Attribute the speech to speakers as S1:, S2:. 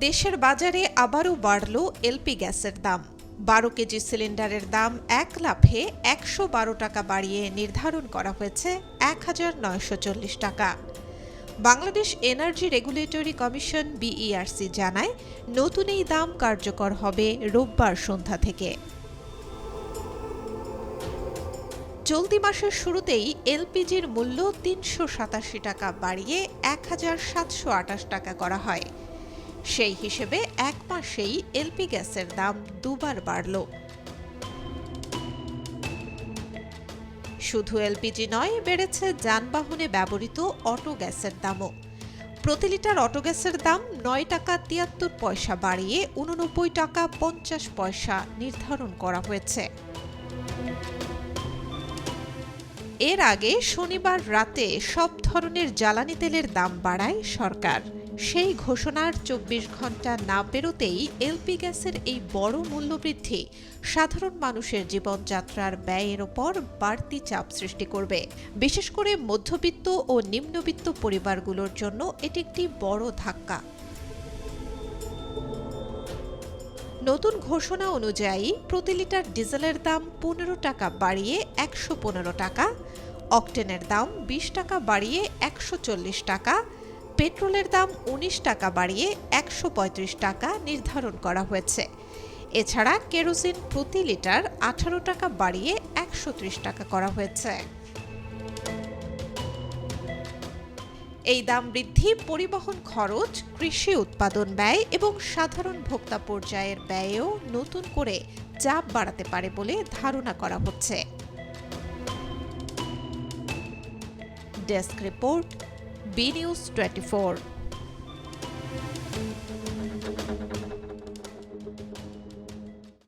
S1: দেশের বাজারে আবারও বাড়ল এলপি গ্যাসের দাম। 12 কেজি সিলিন্ডারের দাম এক লাফে 112 টাকা বাড়িয়ে নির্ধারণ করা হয়েছে 1940 টাকা। Bangladesh energy regulatory commission BERC জানায়, নতুন এই দাম কার্যকর হবে রোববার সন্ধ্যা থেকে। চলতি মাসের শুরুতেই এলপিজির মূল্য 387 টাকা বাড়িয়ে 1728 টাকা করা হয়। সেই হিসেবে এক মাসেই এলপি গ্যাসের দাম দুবার বাড়ল। শুধু এলপিজি নয়, বেড়েছে যানবাহনে ব্যবহৃত অটো গ্যাসের দামও। প্রতি লিটার অটো গ্যাসের দাম 9 টাকা 73 পয়সা বাড়িয়ে 89 টাকা 50 পয়সা নির্ধারণ করা হয়েছে। এর আগে শনিবার রাতে সব ধরনের জ্বালানি তেলের দাম বাড়ায় সরকার। সেই ঘোষণার 24 ঘন্টা না পেরোতেই এলপি গ্যাসের এই বড় মূল্যবৃদ্ধি সাধারণ মানুষের জীবনযাত্রার ব্যয়ের ওপর বাড়তি চাপ সৃষ্টি করবে। বিশেষ করে মধ্যবিত্ত ও নিম্নবিত্ত পরিবারগুলোর জন্য এটি একটি বড় ধাক্কা। নতুন ঘোষণা অনুযায়ী প্রতি লিটার ডিজেলের দাম 15 টাকা বাড়িয়ে 115 টাকা, অকটেনের দাম 20 টাকা বাড়িয়ে 140 টাকা, পেট্রোলের দাম 19 টাকা বাড়িয়ে 135 টাকা নির্ধারণ করা হয়েছে। এছাড়া কেরোসিন প্রতি লিটার 18 টাকা বাড়িয়ে 130 টাকা করা হয়েছে। এই দাম বৃদ্ধি পরিবহন খরচ, কৃষি উৎপাদন ব্যয় এবং সাধারণ ভোক্তা পর্যায়ের ব্যয়েও নতুন করে চাপ বাড়াতে পারে বলে ধারণা করা হচ্ছে। Desk report, B News 24।